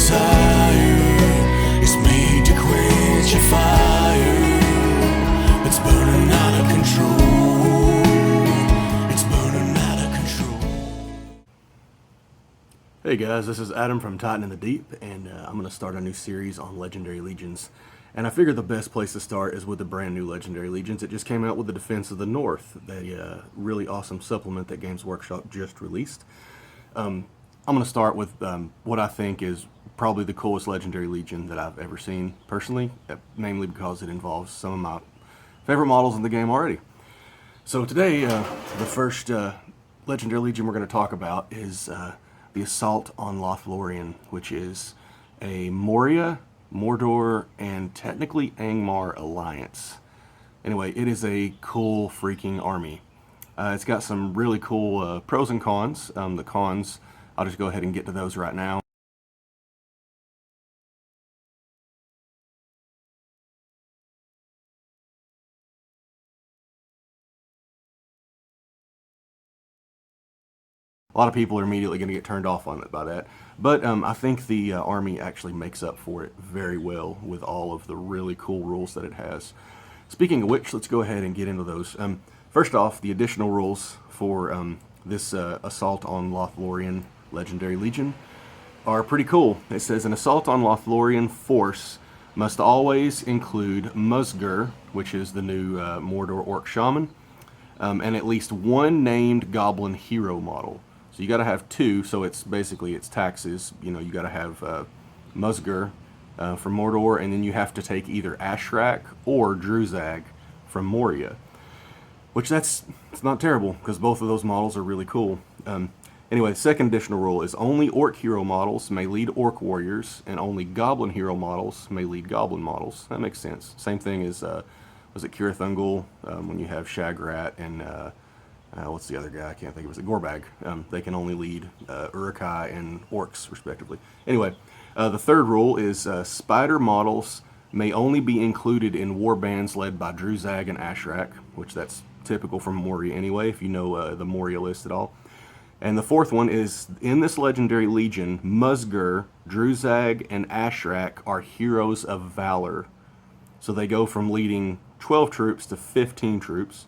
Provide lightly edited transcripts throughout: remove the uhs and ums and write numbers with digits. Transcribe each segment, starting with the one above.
desire is made to quench a fire that's burning out of control. It's burning out of control. Hey guys, this is Adam from Titan in the Deep, and I'm going to start a new series on Legendary Legions. And I figured the best place to start is with the brand new Legendary Legions. It just came out with the Defense of the North, the really awesome supplement that Games Workshop just released. I'm going to start with what I think is probably the coolest Legendary Legion that I've ever seen personally, namely because it involves some of my favorite models in the game already. So today, the first Legendary Legion we're going to talk about is the Assault on Lothlorien, which is a Moria, Mordor, and technically Angmar alliance. Anyway, it is a cool freaking army. It's got some really cool pros and cons. The cons, I'll just go ahead and get to those right now. A lot of people are immediately going to get turned off on it by that. But I think the army actually makes up for it very well with all of the really cool rules that it has. Speaking of which, let's go ahead and get into those. First off, the additional rules for this Assault on Lothlorien Legendary Legion are pretty cool. It says an Assault on Lothlorien force must always include Musger, which is the new Mordor Orc Shaman, and at least one named Goblin hero model. So you got to have two, so it's basically it's taxes. You know, you got to have Musger from Mordor, and then you have to take either Ashraq or Druzag from Moria. Which it's not terrible, because both of those models are really cool. Anyway, the second additional rule is only Orc hero models may lead Orc warriors, and only Goblin hero models may lead Goblin models. That makes sense. Same thing as, was it Cirith Ungol, when you have Shagrat and, what's the other guy? I can't think of it. Was it Gorbag? They can only lead Uruk-hai and Orcs, respectively. Anyway, the third rule is Spider models may only be included in war bands led by Druzag and Ashraq, which that's typical from Moria anyway, if you know the Moria list at all. And the fourth one is, in this Legendary Legion, Musger, Druzag, and Ashraq are heroes of valor. So they go from leading 12 troops to 15 troops.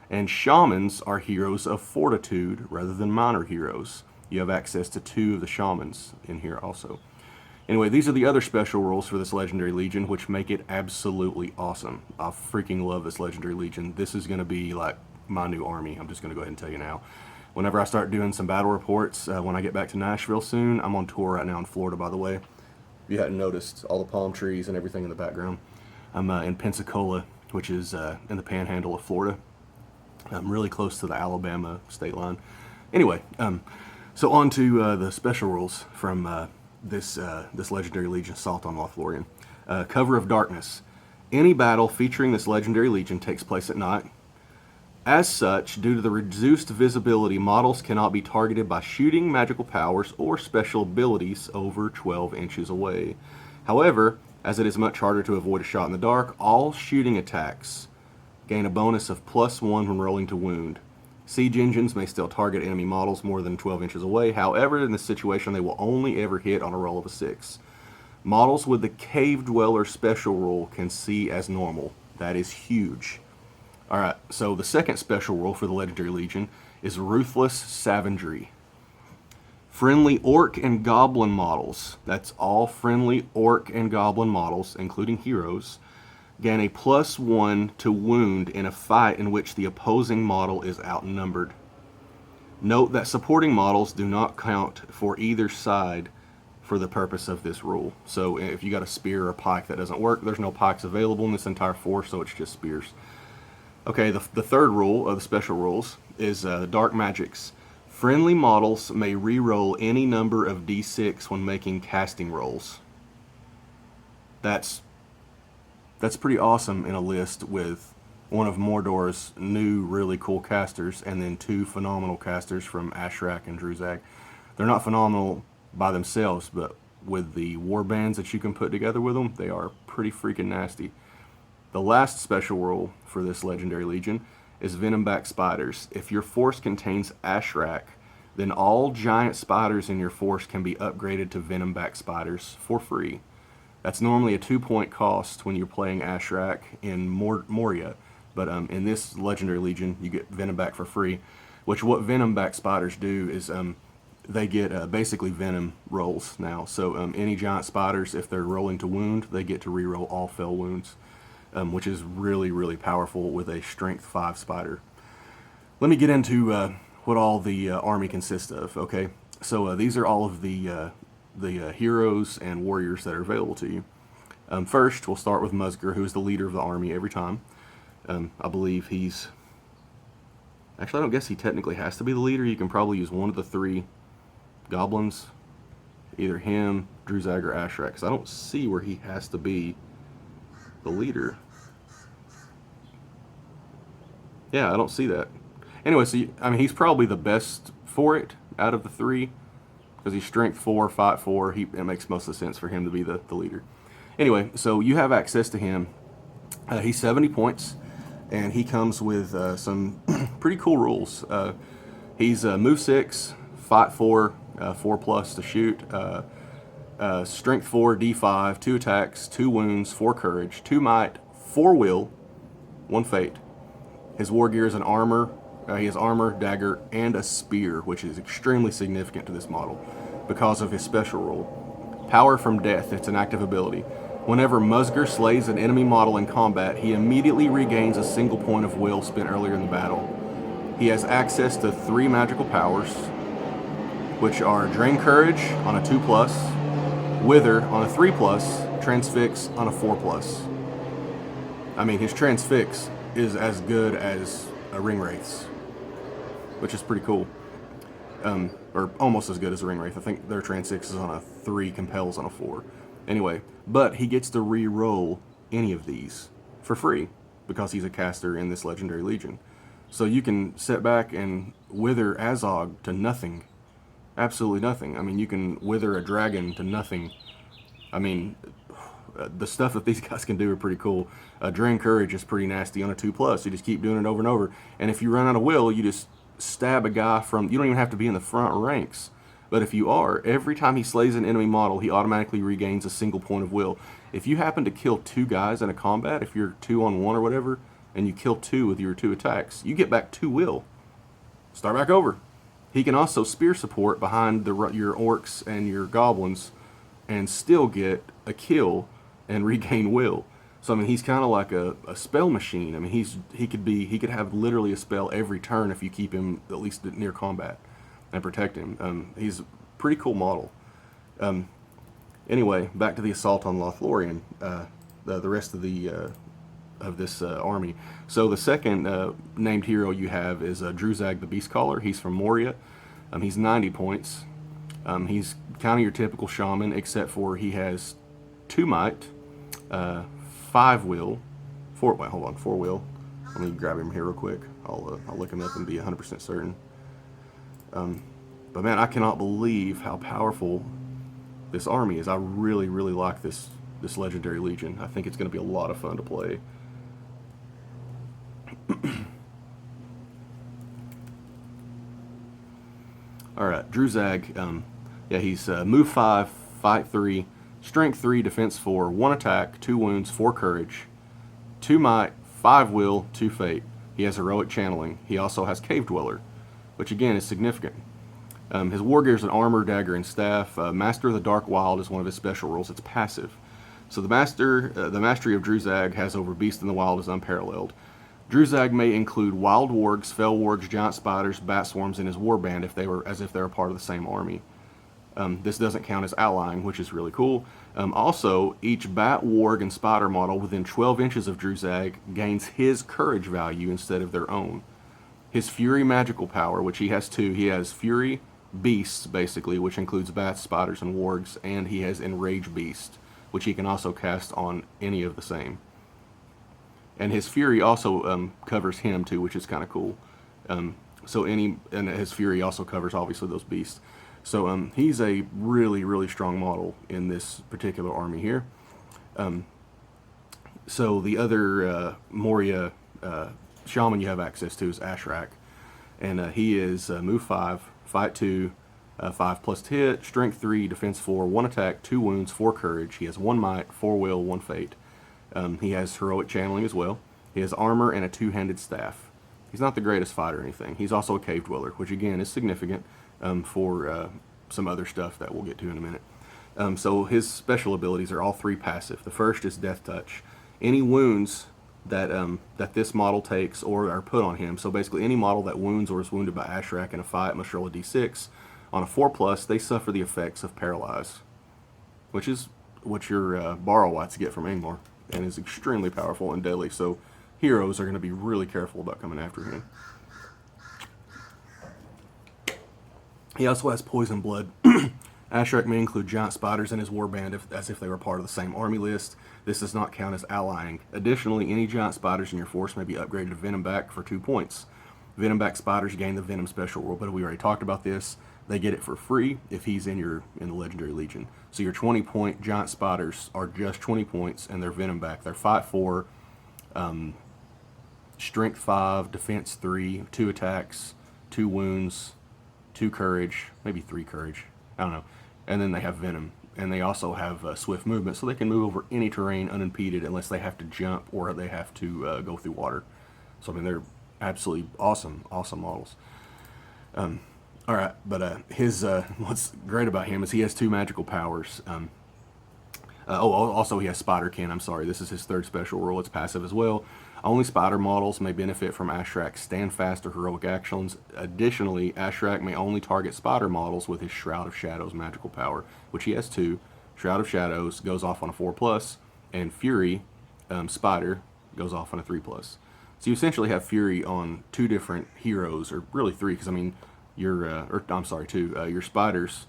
And Shamans are heroes of fortitude rather than minor heroes. You have access to 2 of the Shamans in here also. Anyway, these are the other special rules for this Legendary Legion, which make it absolutely awesome. I freaking love this Legendary Legion. This is going to be like my new army. I'm just going to go ahead and tell you now. Whenever I start doing some battle reports, when I get back to Nashville soon, I'm on tour right now in Florida, by the way. If you hadn't noticed, all the palm trees and everything in the background. I'm in Pensacola, which is in the panhandle of Florida. I'm really close to the Alabama state line. Anyway, so on to the special rules from this Legendary Legion Assault on Lothlorien. Cover of Darkness. Any battle featuring this Legendary Legion takes place at night. As such, due to the reduced visibility, models cannot be targeted by shooting, magical powers, or special abilities over 12 inches away. However, as it is much harder to avoid a shot in the dark, all shooting attacks gain a bonus of +1 when rolling to wound. Siege engines may still target enemy models more than 12 inches away. However, in this situation, they will only ever hit on a roll of a 6. Models with the Cave Dweller special rule can see as normal. That is huge. Alright, so the second special rule for the Legendary Legion is Ruthless Savagery. Friendly Orc and Goblin models, that's all friendly Orc and Goblin models, including heroes, gain a +1 to wound in a fight in which the opposing model is outnumbered. Note that supporting models do not count for either side for the purpose of this rule. So if you got a spear or a pike, that doesn't work. There's no pikes available in this entire force, so it's just spears. Okay, the third rule of the special rules is Dark Magics. Friendly models may re-roll any number of d6 when making casting rolls. That's pretty awesome in a list with one of Mordor's new really cool casters and then 2 phenomenal casters from Ashraq and Druzag. They're not phenomenal by themselves, but with the war bands that you can put together with them, they are pretty freaking nasty. The last special rule for this Legendary Legion is Venomback Spiders. If your force contains Ashraq, then all giant spiders in your force can be upgraded to venom-back spiders for free. That's normally a 2-point cost when you're playing Ashraq in Moria, but in this Legendary Legion, you get venom back for free. Which what venom-back spiders do is they get basically venom rolls now. So any giant spiders, if they're rolling to wound, they get to reroll all fell wounds, which is really, really powerful with a Strength 5 spider. Let me get into what all the army consists of. Okay, so these are all of the heroes and warriors that are available to you. First, we'll start with Musger, who is the leader of the army every time. I believe he's... Actually, I don't guess he technically has to be the leader. You can probably use one of the 3 goblins. Either him, Druzag, or Ashraq. Because I don't see where he has to be the leader. Yeah, I don't see that. Anyway, so I mean, he's probably the best for it out of the 3. Because he's Strength 4, Fight 4. It makes most of the sense for him to be the leader. Anyway, so you have access to him. He's 70 points. And he comes with some pretty cool rules. He's move 6, fight 4, 4+ to shoot, strength 4, d5, 2 attacks, 2 wounds, 4 courage, 2 might, 4 will, 1 fate. His war gear is an armor. He has armor, dagger, and a spear, which is extremely significant to this model because of his special rule. Power from death, it's an active ability. Whenever Musger slays an enemy model in combat, he immediately regains a single point of will spent earlier in the battle. He has access to 3 magical powers, which are Drain Courage on a 2+, Wither on a 3+, Transfix on a 4+. I mean, his Transfix is as good as a Ring Wraith's, which is pretty cool. Or almost as good as a Ring Wraith. I think their Transfix is on a 3, Compels on a 4. Anyway, but he gets to re-roll any of these for free because he's a caster in this Legendary Legion. So you can sit back and wither Azog to nothing. Absolutely nothing. I mean, you can wither a dragon to nothing. I mean, the stuff that these guys can do are pretty cool. Drain Courage is pretty nasty on a 2+. You just keep doing it over and over. And if you run out of will, you just stab a guy from... You don't even have to be in the front ranks. But if you are, every time he slays an enemy model, he automatically regains a single point of will. If you happen to kill 2 guys in a combat, if you're 2-on-1 or whatever, and you kill 2 with your 2 attacks, you get back 2 will. Start back over. He can also spear support behind your orcs and your goblins and still get a kill and regain will. So I mean, he's kind of like a spell machine. I mean, he could have literally a spell every turn if you keep him at least near combat and protect him. He's a pretty cool model. Anyway, back to the assault on Lothlorien. The rest of this army. So the second named hero you have is Druzag the Beastcaller. He's from Moria. He's 90 points. He's kind of your typical shaman, except for he has 2 might, 5 will, 4 will. Let me grab him here real quick. I'll look him up and be 100% certain. But man, I cannot believe how powerful this army is. I really, really like this Legendary Legion. I think it's going to be a lot of fun to play. Alright, Druzag, yeah, he's move 5, fight 3, strength 3, defense 4, 1 attack, 2 wounds, 4 courage, 2 might, 5 will, 2 fate. He has heroic channeling. He also has Cave Dweller, which again is significant. His war gear is an armor, dagger, and staff. Master of the Dark Wild is one of his special rules. It's passive. So the mastery of Druzag has over Beast in the Wild is unparalleled. Druzag may include wild wargs, fell wargs, giant spiders, bat swarms in his warband as if they were part of the same army. This doesn't count as allying, which is really cool. Also, each bat, warg, and spider model within 12 inches of Druzag gains his courage value instead of their own. His Fury magical power, which he has 2, he has Fury Beasts, basically, which includes bats, spiders, and wargs, and he has Enrage Beast, which he can also cast on any of the same. And his Fury also covers him too, which is kind of cool. And his Fury also covers obviously those beasts. So he's a really, really strong model in this particular army here. So the other Moria shaman you have access to is Ashraq, and he is move 5, fight 2, 5 plus hit, strength 3, defense 4, 1 attack, 2 wounds, 4 courage. He has 1 might, 4 will, 1 fate. He has heroic channeling as well. He has armor and a 2-handed staff. He's not the greatest fighter or anything. He's also a cave dweller, which again is significant for some other stuff that we'll get to in a minute. So his special abilities are all 3 passive. The first is Death Touch. Any wounds that this model takes or are put on him, so basically any model that wounds or is wounded by Ashraq in a fight must roll a d6. On a 4+, they suffer the effects of Paralyze, which is what your Borrow Whites get from Angmar, and is extremely powerful and deadly, so heroes are going to be really careful about coming after him. He also has Poison Blood. Ashraq may include giant spiders in his warband as if they were part of the same army list. This does not count as allying. Additionally, any giant spiders in your force may be upgraded to Venom Back for 2 points. Venom Back spiders gain the Venom special rule, but we already talked about this. They get it for free if he's in the Legendary Legion. So your 20-point giant spiders are just 20 points, and they're Venom Back. They're fight 4, strength 5, defense 3, 2 attacks, 2 wounds, 2 courage, maybe 3 courage. I don't know. And then they have Venom. And they also have swift movement, so they can move over any terrain unimpeded unless they have to jump or they have to go through water. So, I mean, they're absolutely awesome models. Alright, but what's great about him is he has 2 magical powers. Also he has Spiderkin. I'm sorry, this is his 3rd special rule. It's passive as well. Only spider models may benefit from Ashraq's Stand Fast or heroic actions. Additionally, Ashraq may only target spider models with his Shroud of Shadows magical power, which he has 2. Shroud of Shadows goes off on a 4+, and Fury Spider goes off on a 3+. So you essentially have Fury on 2 different heroes, or really 3, because I mean, your 2. Your spiders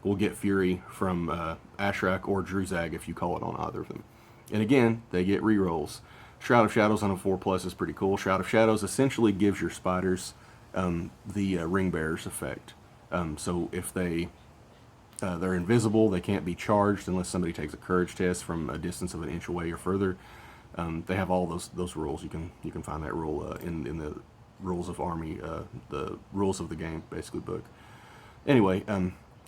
will get Fury from Ashraq or Druzag if you call it on either of them. And again, they get rerolls. Shroud of Shadows on a 4+ is pretty cool. Shroud of Shadows essentially gives your spiders the Ring Bearer's effect. So if they're invisible, they can't be charged unless somebody takes a courage test from a distance of an inch away or further. They have all those rules. You can find that rule in the Rules of Army, the Rules of the Game, basically, book. Anyway,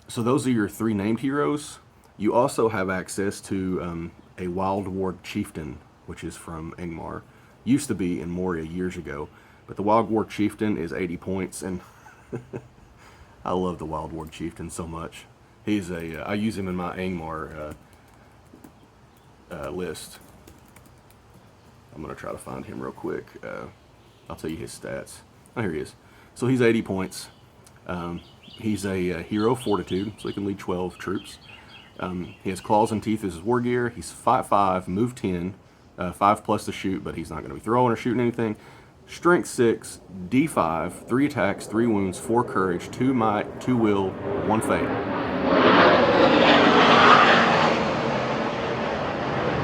so those are your 3 named heroes. You also have access to a Wild Ward Chieftain, which is from Angmar. Used to be in Moria years ago, but the Wild Ward Chieftain is 80 points, and I love the Wild Ward Chieftain so much. He's I use him in my Angmar list. I'm going to try to find him real quick. I'll tell you his stats. Oh, here he is. So he's 80 points. He's a hero of Fortitude, so he can lead 12 troops. He has Claws and Teeth as his war gear. He's fight 5, move 10, 5+ to shoot, but he's not going to be throwing or shooting anything. Strength 6, D5, 3 attacks, 3 wounds, 4 courage, 2 might, 2 will, 1 fate.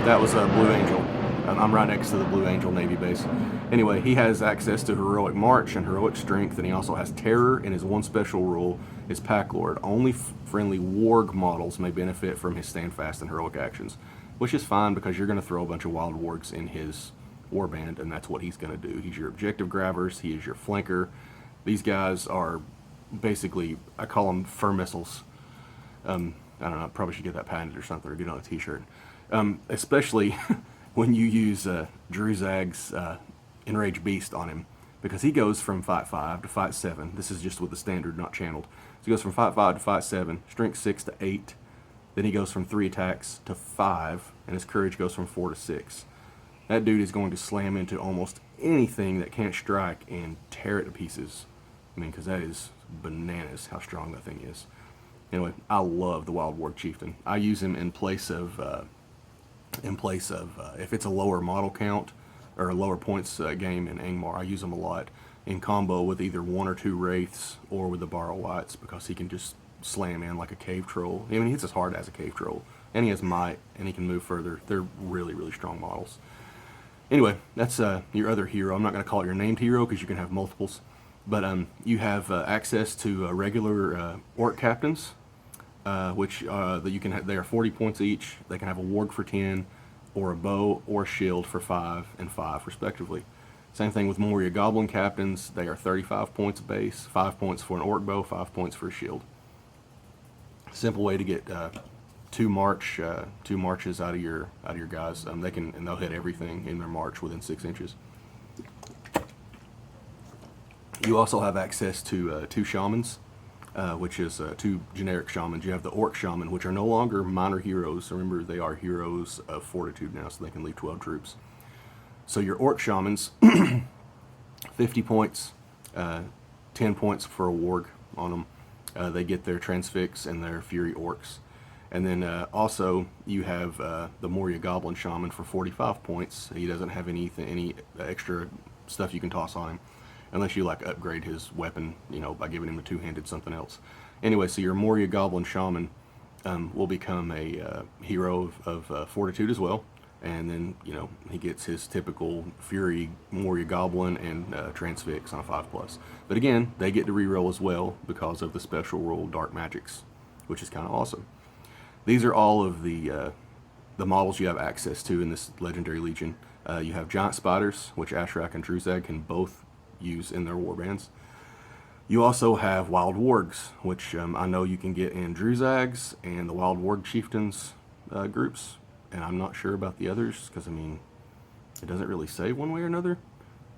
That was a Blue Angel. I'm right next to the Blue Angel Navy base. Anyway, he has access to Heroic March and Heroic Strength, and he also has Terror, and his 1 special rule is Pack Lord. Only friendly Warg models may benefit from his Stand Fast and Heroic actions, which is fine because you're going to throw a bunch of Wild Wargs in his warband, and that's what he's going to do. He's your objective grabbers. He is your flanker. These guys are basically, I call them fur missiles. I don't know, I probably should get that patented or something, or get on a t-shirt. Especially when you use Druzag's Enraged Beast on him, because he goes from fight 5 to fight 7. This is just with the standard, not channeled. So he goes from fight 5 to fight 7, strength 6 to 8. Then he goes from 3 attacks to 5, and his courage goes from 4 to 6. That dude is going to slam into almost anything that can't strike and tear it to pieces. I mean, because that is bananas how strong that thing is. Anyway, I love the Wild Ward Chieftain. I use him in place of if it's a lower model count or a lower points game in Angmar, I use him a lot in combo with either 1 or 2 Wraiths or with the Borrow Whites, because he can just slam in like a cave troll. I mean, he hits as hard as a cave troll, and he has might, and he can move further. They're really, really strong models. Anyway, that's your other hero. I'm not going to call it your named hero because you can have multiples, but you have access to regular orc captains, which that you can have. They are 40 points each. They can have a warg for 10, or a bow or a shield for 5 and 5 respectively. Same thing with Moria Goblin Captains. They are 35 points base, 5 points for an orc bow, 5 points for a shield. Simple way to get two marches out of your guys. They'll hit everything in their march within 6 inches. You also have access to 2 shamans, which is 2 generic shamans. You have the orc shaman, which are no longer minor heroes. Remember, they are heroes of fortitude now, so they can lead 12 troops. So your orc shamans, 50 points, 10 points for a warg on them. They get their transfix and their fury orcs. And then also you have the Moria Goblin Shaman for 45 points. He doesn't have any extra stuff you can toss on him, unless you like upgrade his weapon, by giving him a 2-handed something else. Anyway, so your Moria Goblin Shaman will become a hero of fortitude as well. And then, he gets his typical Fury Moria Goblin and Transfix on a 5+. But again, they get to reroll as well because of the special rule Dark Magics, which is kind of awesome. These are all of the models you have access to in this Legendary Legion. You have Giant Spiders, which Ashraq and Druzag can both use in their warbands. You also have Wild Wargs, which I know you can get in Druzag's and the Wild Warg Chieftains groups. And I'm not sure about the others, because, it doesn't really say one way or another.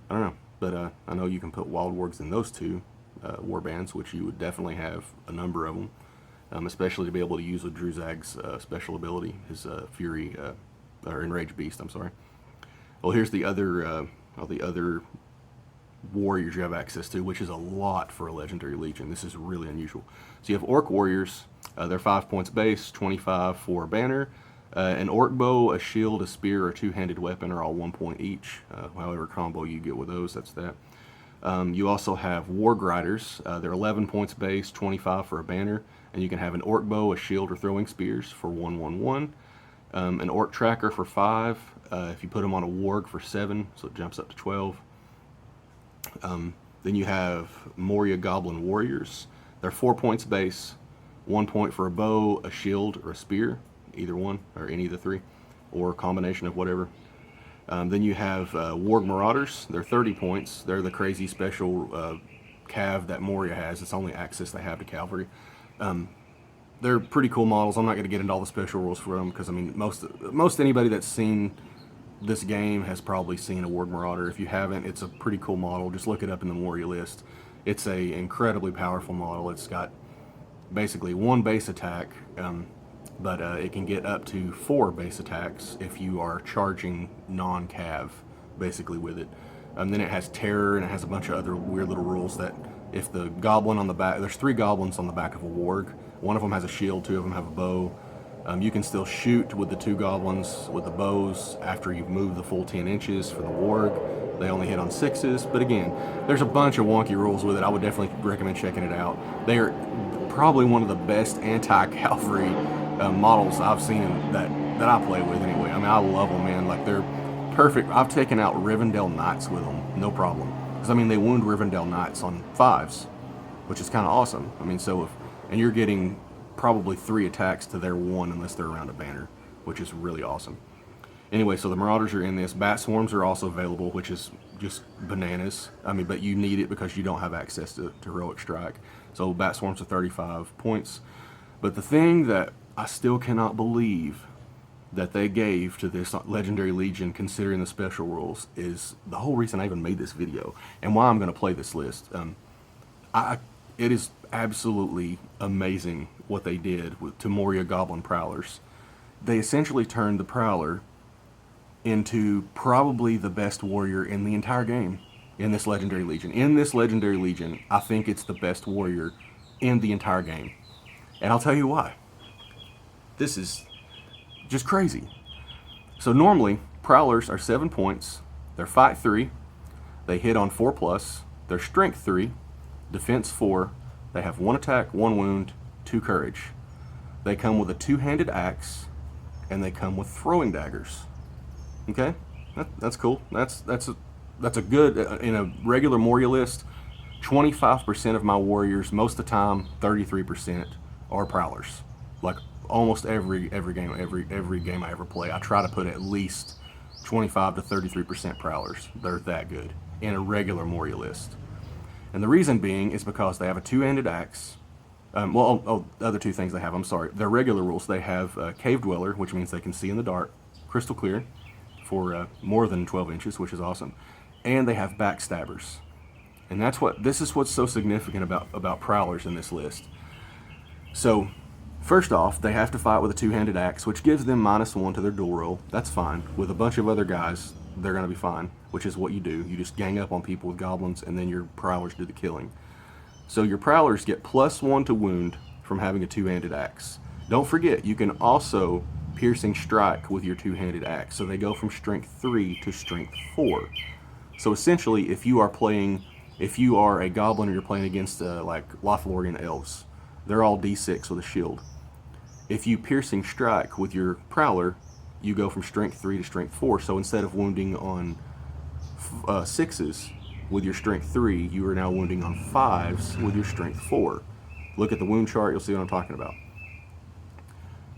I don't know. But I know you can put Wild Wargs in those 2 warbands, which you would definitely have a number of them. Especially to be able to use with Druzag's special ability, his Fury, or Enraged Beast, I'm sorry. Well, here's the other warriors you have access to, which is a lot for a Legendary Legion. This is really unusual. So you have Orc Warriors. They're 5 points base, 25 for a banner. An orc bow, a shield, a spear, or a 2-handed weapon are all 1 point each. However combo you get with those, that's that. You also have Warg Riders. They're 11 points base, 25 for a banner. And you can have an orc bow, a shield, or throwing spears for 1/1/1. An orc tracker for 5. If you put them on a warg for 7, so it jumps up to 12. Then you have Moria Goblin Warriors. They're 4 points base, 1 point for a bow, a shield, or a spear. Either one, or any of the 3, or a combination of whatever. Then you have Warg Marauders. They're 30 points. They're the crazy special cav that Moria has. It's the only access they have to cavalry. They're pretty cool models. I'm not going to get into all the special rules for them, because most anybody that's seen this game has probably seen a Warg Marauder. If you haven't, it's a pretty cool model. Just look it up in the Moria list. It's a incredibly powerful model. It's got basically 1 base attack. But it can get up to 4 base attacks if you are charging non-cav, basically, with it. Then it has terror, and it has a bunch of other weird little rules that if the goblin on the back, there's 3 goblins on the back of a warg. One of them has a shield, 2 of them have a bow. You can still shoot with the 2 goblins with the bows after you've moved the full 10 inches for the warg. They only hit on 6s, but again, there's a bunch of wonky rules with it. I would definitely recommend checking it out. They are probably one of the best anti-cavalry models I've seen that I play with anyway. I love them, man. Like, they're perfect. I've taken out Rivendell Knights with them, no problem. Because, they wound Rivendell Knights on 5s, which is kind of awesome. And you're getting probably 3 attacks to their 1 unless they're around a banner, which is really awesome. Anyway, so the Marauders are in this. Bat Swarms are also available, which is just bananas. But you need it because you don't have access to Heroic Strike. So Bat Swarms are 35 points. But the thing that I still cannot believe that they gave to this Legendary Legion, considering the special rules, is the whole reason I even made this video and why I'm going to play this list. It is absolutely amazing what they did to Moria Goblin Prowlers. They essentially turned the Prowler into probably the best warrior in the entire game in this Legendary Legion. In this Legendary Legion, I think it's the best warrior in the entire game. And I'll tell you why. This is just crazy. So normally, Prowlers are 7 points. They're Fight 3. They hit on 4+. They're Strength 3. Defense 4. They have 1 attack, 1 wound, 2 courage. They come with a 2-handed axe, and they come with throwing daggers. Okay? That's cool. That's a good, in a regular Moria list, 25% of my warriors, most of the time, 33% are Prowlers. Like, almost every game I ever play, I try to put at least 25 to 33% Prowlers. They're that good. in a regular Moria list. And the reason being is because they have a two-handed axe. The other two things they have, I'm sorry. Their regular rules, they have Cave Dweller, which means they can see in the dark, crystal clear, for more than 12 inches, which is awesome. And they have Backstabbers. And this is what's so significant about Prowlers in this list. So, first off, they have to fight with a two-handed axe, which gives them -1 to their duel roll. That's fine. With a bunch of other guys, they're going to be fine, which is what you do. You just gang up on people with goblins, and then your Prowlers do the killing. So your Prowlers get +1 to wound from having a two-handed axe. Don't forget, you can also piercing strike with your two-handed axe. So they go from strength 3 to strength 4. So essentially, if you are a goblin or you're playing against like Lothlorien elves, they're all D6 with a shield. If you piercing strike with your Prowler, you go from strength 3 to strength 4. So instead of wounding on 6s with your strength 3, you are now wounding on 5s with your strength 4. Look at the wound chart, you'll see what I'm talking about.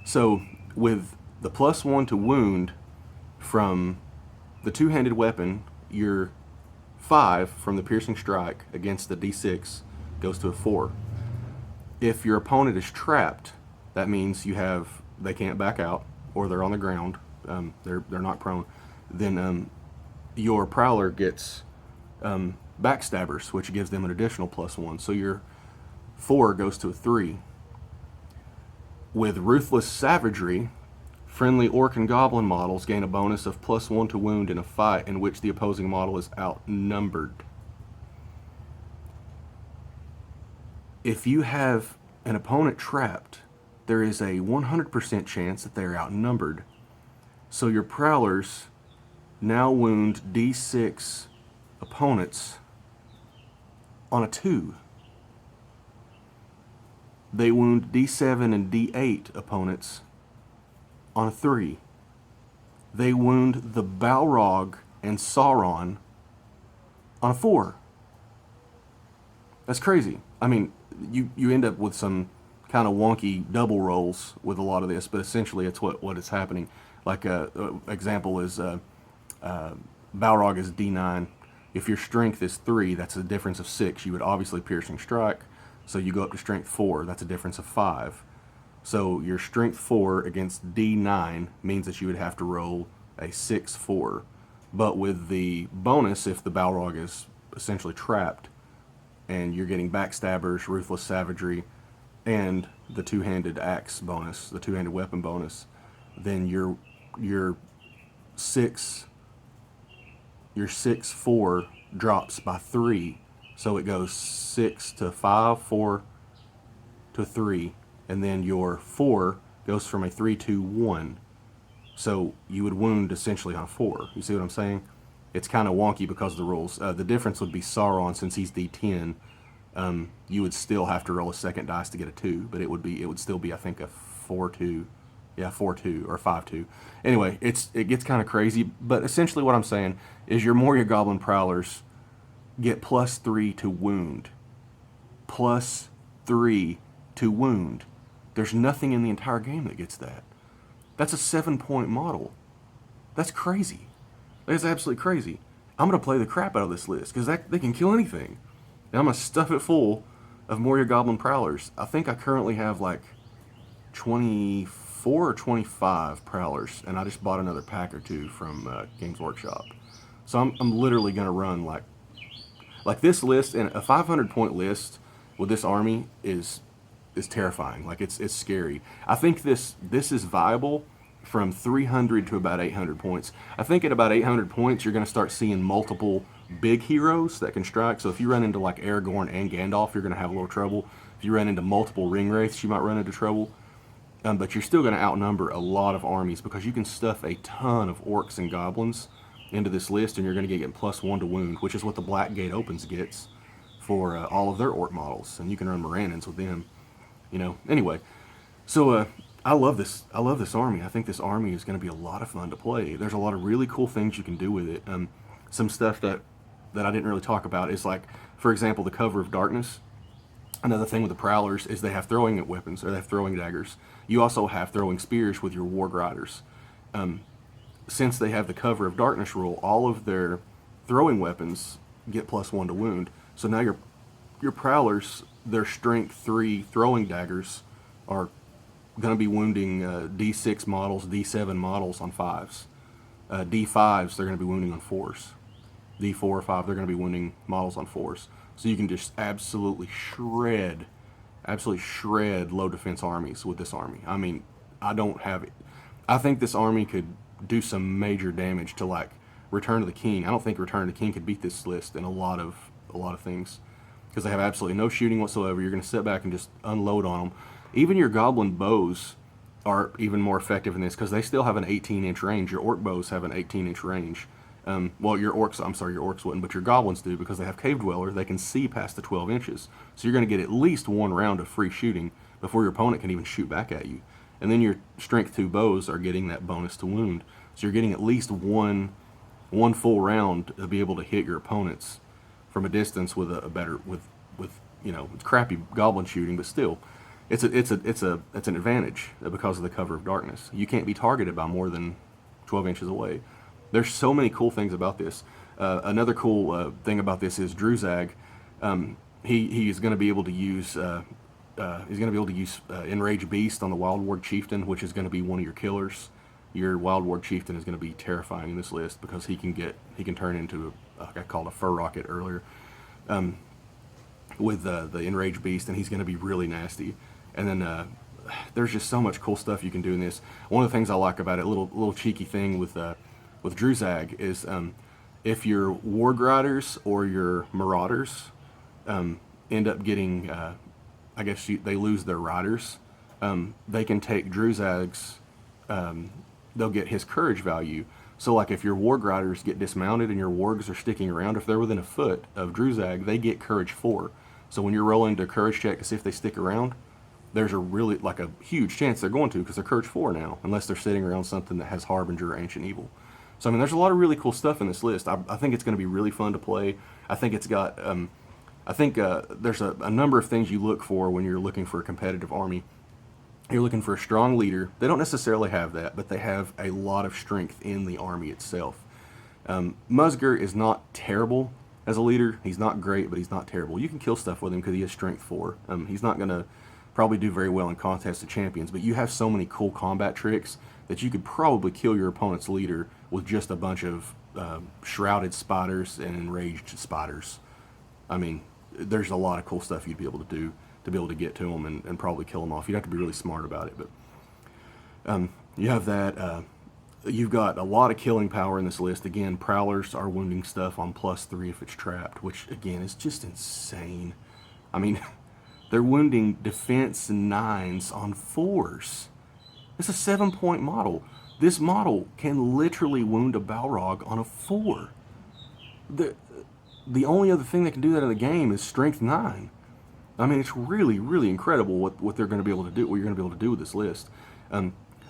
So with the +1 to wound from the two-handed weapon, your 5 from the piercing strike against the D6 goes to a 4. If your opponent is trapped, that means they can't back out, or they're on the ground, they're not prone, then your Prowler gets Backstabbers, which gives them an additional +1. So your 4 goes to a 3. With Ruthless Savagery, friendly Orc and Goblin models gain a bonus of +1 to wound in a fight in which the opposing model is outnumbered. If you have an opponent trapped, there is a 100% chance that they're outnumbered. So your Prowlers now wound D6 opponents on a 2. They wound D7 and D8 opponents on a 3. They wound the Balrog and Sauron on a 4. That's crazy. I mean, you end up with some kind of wonky double rolls with a lot of this, but essentially it's what is happening. Like example is Balrog is D9. If your strength is 3, that's a difference of 6. You would obviously piercing strike, so you go up to strength 4. That's a difference of 5. So your strength 4 against D9 means that you would have to roll a 6-4. But with the bonus, if the Balrog is essentially trapped, and you're getting Backstabbers, Ruthless Savagery, and the two-handed axe bonus, the two-handed weapon bonus, then your 6-4 drops by 3, so it goes 6 to 5, 4 to 3, and then your 4 goes from a 3 to 1. So you would wound essentially on a 4. You see what I'm saying? It's kind of wonky because of the rules. The difference would be Sauron, since he's D10. You would still have to roll a second dice to get a 2, but it would still be, I think, a 4-2. Yeah, 4-2 or 5-2. Anyway, it gets kind of crazy, but essentially what I'm saying is your Moria Goblin Prowlers get +3 to wound. +3 to wound. There's nothing in the entire game that gets that. That's a 7-point model. That's crazy. That is absolutely crazy. I'm going to play the crap out of this list, because they can kill anything. And I'm going to stuff it full of Moria Goblin Prowlers. I think I currently have like 24 or 25 Prowlers, and I just bought another pack or 2 from Games Workshop. So I'm literally going to run like this list, and a 500-point list with this army is terrifying. Like it's scary. I think this is viable from 300 to about 800 points. I think at about 800 points, you're going to start seeing multiple big heroes that can strike. So if you run into like Aragorn and Gandalf, you're going to have a little trouble. If you run into multiple ring wraiths, you might run into trouble. But you're still going to outnumber a lot of armies, because you can stuff a ton of orcs and goblins into this list, and you're going to get +1 to wound, which is what the Black Gate Opens gets for all of their orc models. And you can run Morannons with them. Anyway, so I love this army. I think this army is going to be a lot of fun to play. There's a lot of really cool things you can do with it. Some stuff that I didn't really talk about is, like, for example, the Cover of Darkness. Another thing with the Prowlers is they have throwing weapons, or they have throwing daggers. You also have throwing spears with your Warg Riders. Since they have the Cover of Darkness rule, all of their throwing weapons get +1 to wound. So now your prowlers, their strength 3 throwing daggers are going to be wounding D6 models, D7 models on 5s. D5s, they're going to be wounding on 4s. D4 or 5, they're going to be wounding models on 4s. So you can just absolutely shred low defense armies with this army. I mean, I think this army could do some major damage to like Return of the King. I don't think Return of the King could beat this list in a lot of things because they have absolutely no shooting whatsoever. You're going to sit back and just unload on them. Even your goblin bows are even more effective in this because they still have an 18-inch range. Your orc bows have an 18-inch range. Well, your orcs wouldn't, but your goblins do because they have cave dweller. They can see past the 12 inches. So you're going to get at least 1 round of free shooting before your opponent can even shoot back at you. And then your strength 2 bows are getting that bonus to wound. So you're getting at least one full round to be able to hit your opponents from a distance with a better with crappy goblin shooting, but still, it's an advantage because of the cover of darkness. You can't be targeted by more than 12 inches away. There's so many cool things about this. Another cool thing about this is Druzag. He's going to be able to use Enraged Beast on the Wild Ward Chieftain, which is going to be one of your killers. Your Wild Ward Chieftain is going to be terrifying in this list because he can turn into I called a fur rocket earlier with the Enraged Beast, and he's going to be really nasty. And then there's just so much cool stuff you can do in this. One of the things I like about it, little cheeky thing with Druzag is if your Warg Riders or your Marauders end up getting, they lose their riders, they can take Druzag's, they'll get his courage value. So like if your Warg Riders get dismounted and your Wargs are sticking around, if they're within a foot of Druzag, they get courage 4. So when you're rolling their courage check to see if they stick around, there's a huge chance they're going to because they're courage 4 now, unless they're sitting around something that has Harbinger or Ancient Evil. So I mean, there's a lot of really cool stuff in this list. I think it's going to be really fun to play. I think it's got, there's a number of things you look for when you're looking for a competitive army. You're looking for a strong leader. They don't necessarily have that, but they have a lot of strength in the army itself. Musger is not terrible as a leader. He's not great, but he's not terrible. You can kill stuff with him because he has strength 4. He's not going to probably do very well in contests of champions, but you have so many cool combat tricks that you could probably kill your opponent's leader with just a bunch of shrouded spiders and enraged spiders. I mean, there's a lot of cool stuff you'd be able to do to be able to get to them and probably kill them off. You'd have to be really smart about it, but you have that. You've got a lot of killing power in this list. Again, Prowlers are wounding stuff on +3 if it's trapped, which again is just insane. I mean, they're wounding defense 9s on 4s. It's a 7-point model. This model can literally wound a Balrog on a 4. The only other thing that can do that in the game is strength 9. I mean, it's really, really incredible what they're going to be able to do, what you're going to be able to do with this list.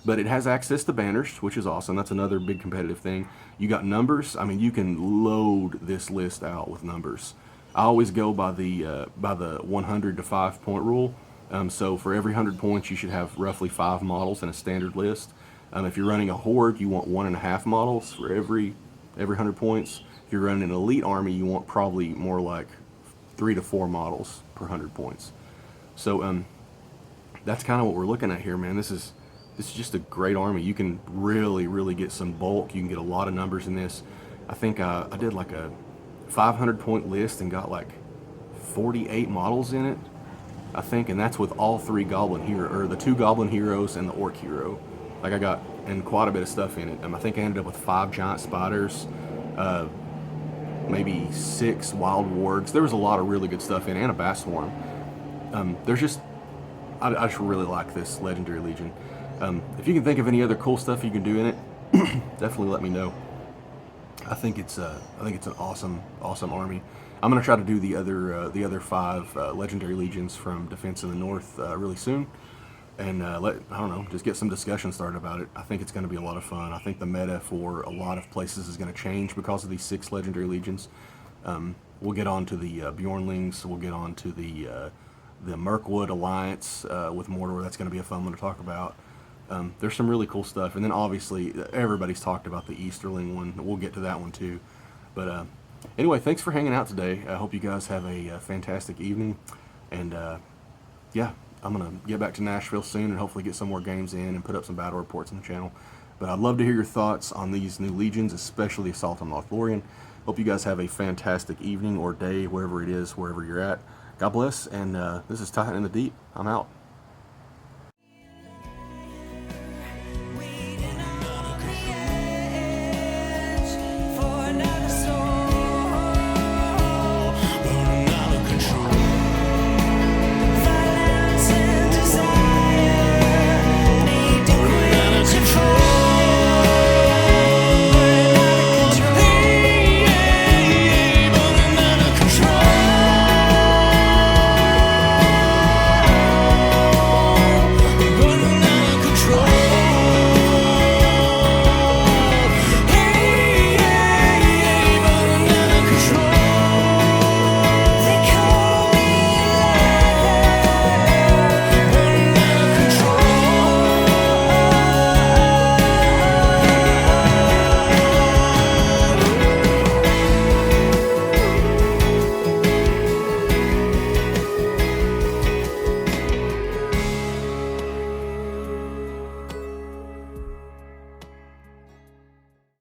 But it has access to banners, which is awesome. That's another big competitive thing. You got numbers. I mean, you can load this list out with numbers. I always go by the 100 to 5 point rule. So for every 100 points, you should have roughly 5 models in a standard list. If you're running a horde, you want 1.5 models for every 100 points. If you're running an elite army, you want probably more like 3 to 4 models per 100 points. So that's kind of what we're looking at here, man. This is just a great army. You can really, really get some bulk. You can get a lot of numbers in this. I think I did like a 500 point list and got like 48 models in it, I think, and that's with all 3 goblin hero, or the 2 goblin heroes and the orc hero. Like I got and quite a bit of stuff in it. I think I ended up with 5 giant spiders, maybe 6 wild wargs. There was a lot of really good stuff in it, and a bass swarm. There's just, I just really like this Legendary Legion. If you can think of any other cool stuff you can do in it, definitely let me know. I think it's an awesome army. I'm gonna try to do the other 5 Legendary Legions from Defense in the North really soon, and just get some discussion started about it. I think it's gonna be a lot of fun. I think the meta for a lot of places is gonna change because of these 6 Legendary Legions. We'll get on to the Bjornlings. We'll get on to the Mirkwood Alliance with Mordor. That's gonna be a fun one to talk about. There's some really cool stuff, and then obviously everybody's talked about the Easterling one. We'll get to that one too, but Anyway, thanks for hanging out today. I hope you guys have a fantastic evening. And yeah, I'm going to get back to Nashville soon and hopefully get some more games in and put up some battle reports on the channel. But I'd love to hear your thoughts on these new legions, especially the Assault on Lothlorien. Hope you guys have a fantastic evening or day, wherever it is, wherever you're at. God bless, and this is Titan in the Deep. I'm out.